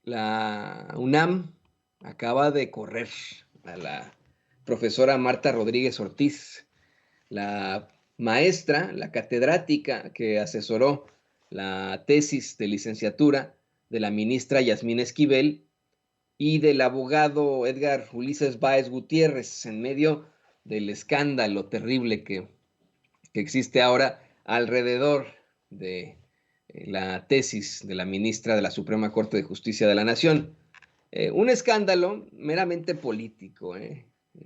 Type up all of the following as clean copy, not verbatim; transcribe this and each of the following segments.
La UNAM acaba de correr a la profesora Marta Rodríguez Ortiz, la maestra, la catedrática que asesoró la tesis de licenciatura de la ministra Yasmín Esquivel y del abogado Edgar Ulises Báez Gutiérrez, en medio del escándalo terrible que existe ahora alrededor de la tesis de la ministra de la Suprema Corte de Justicia de la Nación. Un escándalo meramente político.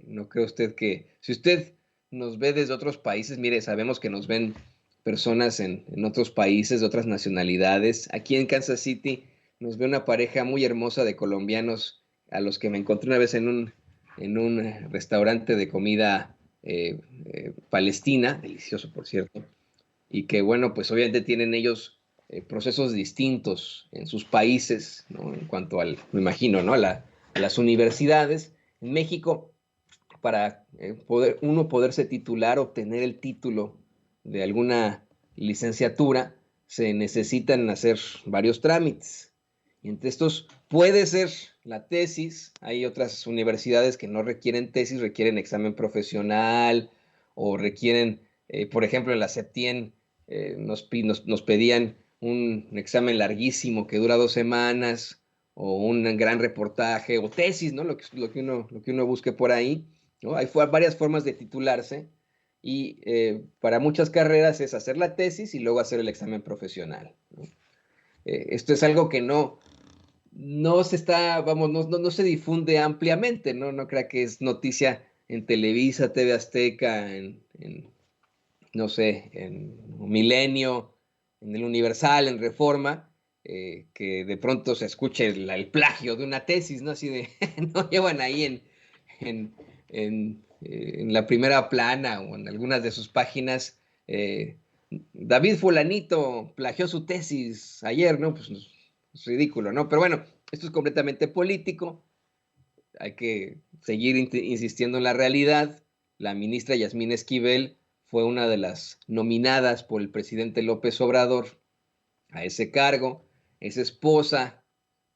No cree usted que, si usted nos ve desde otros países, mire, sabemos que nos ven personas en otros países, de otras nacionalidades. Aquí en Kansas City nos ve una pareja muy hermosa de colombianos a los que me encontré una vez en un restaurante de comida palestina, delicioso por cierto, y que bueno, pues obviamente tienen ellos procesos distintos en sus países, ¿no? En cuanto al, me imagino, ¿no? A las universidades. En México, para uno poderse titular, obtener el título de alguna licenciatura, se necesitan hacer varios trámites. Y entre estos puede ser la tesis. Hay otras universidades que no requieren tesis, requieren examen profesional o requieren, por ejemplo, en la Septien nos pedían un examen larguísimo que dura 2 semanas o un gran reportaje o tesis, ¿no? Lo que uno busque por ahí, ¿no? Hay varias formas de titularse y para muchas carreras es hacer la tesis y luego hacer el examen profesional, ¿no? Esto es algo que no se está, vamos, no se difunde ampliamente, ¿no? No crea que es noticia en Televisa, TV Azteca, no sé, en Milenio, en el Universal, en Reforma, que de pronto se escuche el plagio de una tesis, ¿no? Así de, no llevan ahí en, en la primera plana o en algunas de sus páginas, David Fulanito plagió su tesis ayer, ¿no? Pues es ridículo, ¿no? Pero bueno, esto es completamente político, hay que seguir insistiendo en la realidad. La ministra Yasmín Esquivel fue una de las nominadas por el presidente López Obrador a ese cargo. Es esposa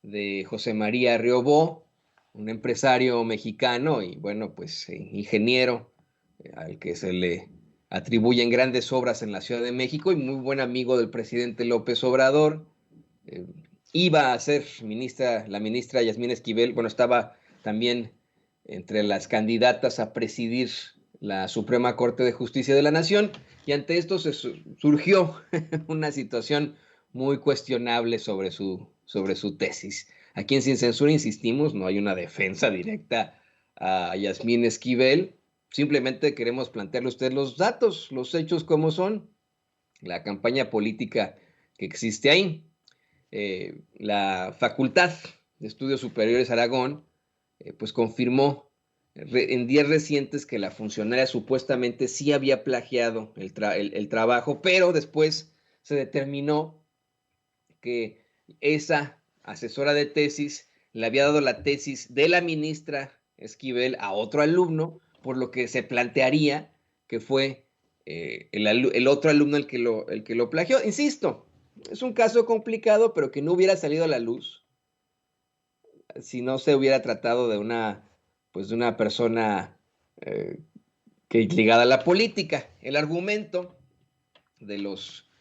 de José María Riobó, un empresario mexicano y, bueno, pues ingeniero, al que se le atribuyen grandes obras en la Ciudad de México y muy buen amigo del presidente López Obrador. Eh, Iba a ser ministra, la ministra Yasmín Esquivel, bueno, estaba también entre las candidatas a presidir la Suprema Corte de Justicia de la Nación, y ante esto surgió una situación muy cuestionable sobre su tesis. Aquí en Sin Censura insistimos, no hay una defensa directa a Yasmín Esquivel, simplemente queremos plantearle a usted los datos, los hechos como son, la campaña política que existe ahí. La Facultad de Estudios Superiores Aragón, pues confirmó en días recientes que la funcionaria supuestamente sí había plagiado el trabajo, pero después se determinó que esa asesora de tesis le había dado la tesis de la ministra Esquivel a otro alumno, por lo que se plantearía que fue el otro alumno el que lo plagió. Insisto, es un caso complicado, pero que no hubiera salido a la luz si no se hubiera tratado pues de una persona eh, ligada a la política. El argumento de los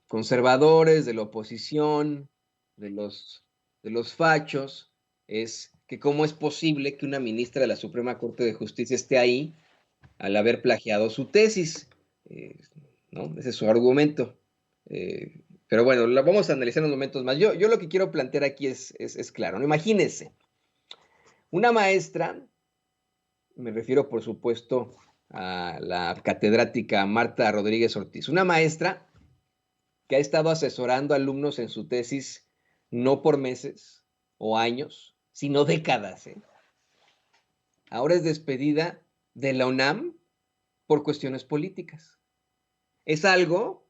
conservadores, de la oposición, de los, de los fachos, es que cómo es posible que una ministra de la Suprema Corte de Justicia esté ahí al haber plagiado su tesis, eh, ¿no? Ese es su argumento. Pero bueno, lo vamos a analizar en unos momentos más. Yo lo que quiero plantear aquí es claro, ¿no? Imagínense, una maestra, me refiero por supuesto a la catedrática Marta Rodríguez Ortiz, una maestra que ha estado asesorando a alumnos en su tesis no por meses o años, sino décadas, ¿eh? Ahora es despedida de la UNAM por cuestiones políticas. Es algo,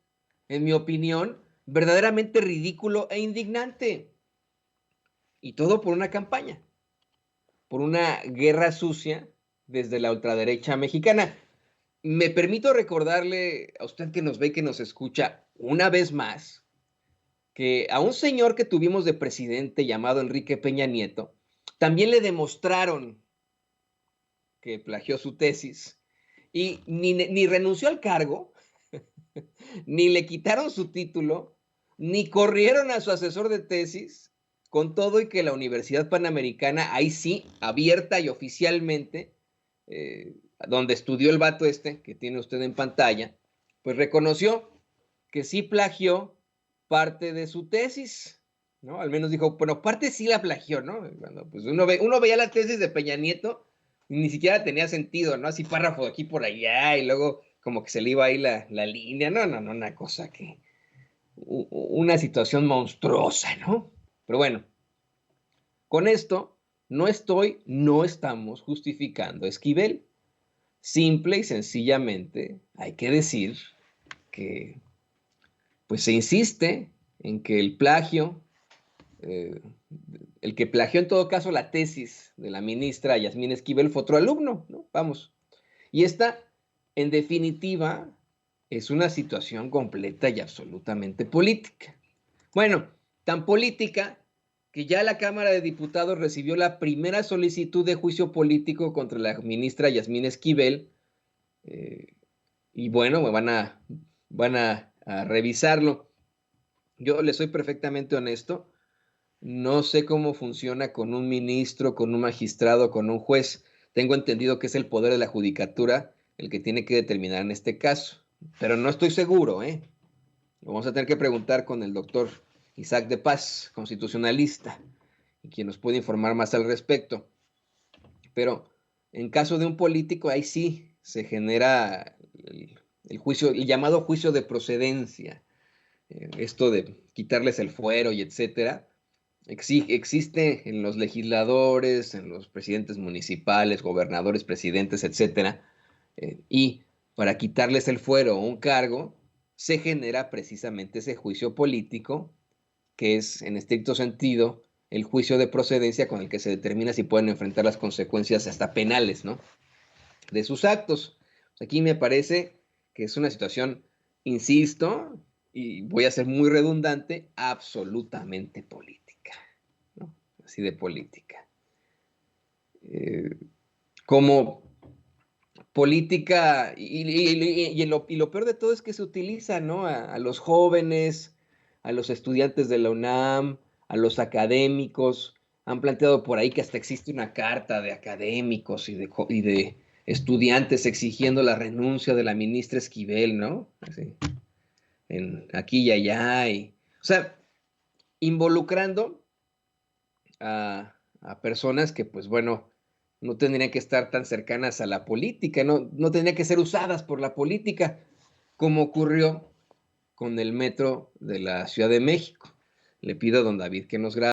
en mi opinión, verdaderamente ridículo e indignante. Y todo por una campaña, por una guerra sucia desde la ultraderecha mexicana. Me permito recordarle a usted que nos ve y que nos escucha una vez más que a un señor que tuvimos de presidente llamado Enrique Peña Nieto, también le demostraron que plagió su tesis y ni renunció al cargo, ni le quitaron su título, ni corrieron a su asesor de tesis, con todo y que la Universidad Panamericana, ahí sí, abierta y oficialmente, donde estudió el vato este que tiene usted en pantalla, pues reconoció que sí plagió parte de su tesis, ¿no? Al menos dijo, bueno, parte sí la plagió, ¿no? Bueno, pues uno veía la tesis de Peña Nieto y ni siquiera tenía sentido, ¿no? Así párrafo de aquí por allá y luego como que se le iba ahí la línea, no, una cosa que, una situación monstruosa, ¿no? Pero bueno, con esto no estamos justificando a Esquivel. Simple y sencillamente hay que decir que pues se insiste en que eh, el que plagió en todo caso la tesis de la ministra Yasmín Esquivel fue otro alumno, ¿no? Vamos. Y esta, en definitiva, es una situación completa y absolutamente política. Bueno, tan política que ya la Cámara de Diputados recibió la primera solicitud de juicio político contra la ministra Yasmín Esquivel, eh, y bueno, van a revisarlo. Yo le soy perfectamente honesto, no sé cómo funciona con un ministro, con un magistrado, con un juez. Tengo entendido que es el poder de la judicatura el que tiene que determinar en este caso, pero no estoy seguro, ¿eh? Lo vamos a tener que preguntar con el doctor Isaac de Paz, constitucionalista, y quien nos puede informar más al respecto. Pero en caso de un político, ahí sí se genera el juicio, el llamado juicio de procedencia. Esto de quitarles el fuero y etcétera, existe en los legisladores, en los presidentes municipales, gobernadores, presidentes, etcétera, y para quitarles el fuero o un cargo, se genera precisamente ese juicio político, que es en estricto sentido el juicio de procedencia con el que se determina si pueden enfrentar las consecuencias hasta penales, ¿no?, de sus actos. Aquí me parece que es una situación, insisto, y voy a ser muy redundante, absolutamente política, ¿no? Así de política. Como política, y lo peor de todo es que se utiliza, ¿no?, a los jóvenes, a los estudiantes de la UNAM, a los académicos. Han planteado por ahí que hasta existe una carta de académicos y de estudiantes exigiendo la renuncia de la ministra Esquivel, ¿no? Así, aquí y allá. O sea, involucrando a personas que, pues bueno, no tendrían que estar tan cercanas a la política, no tendrían que ser usadas por la política, como ocurrió con el metro de la Ciudad de México. Le pido a don David que nos grabe.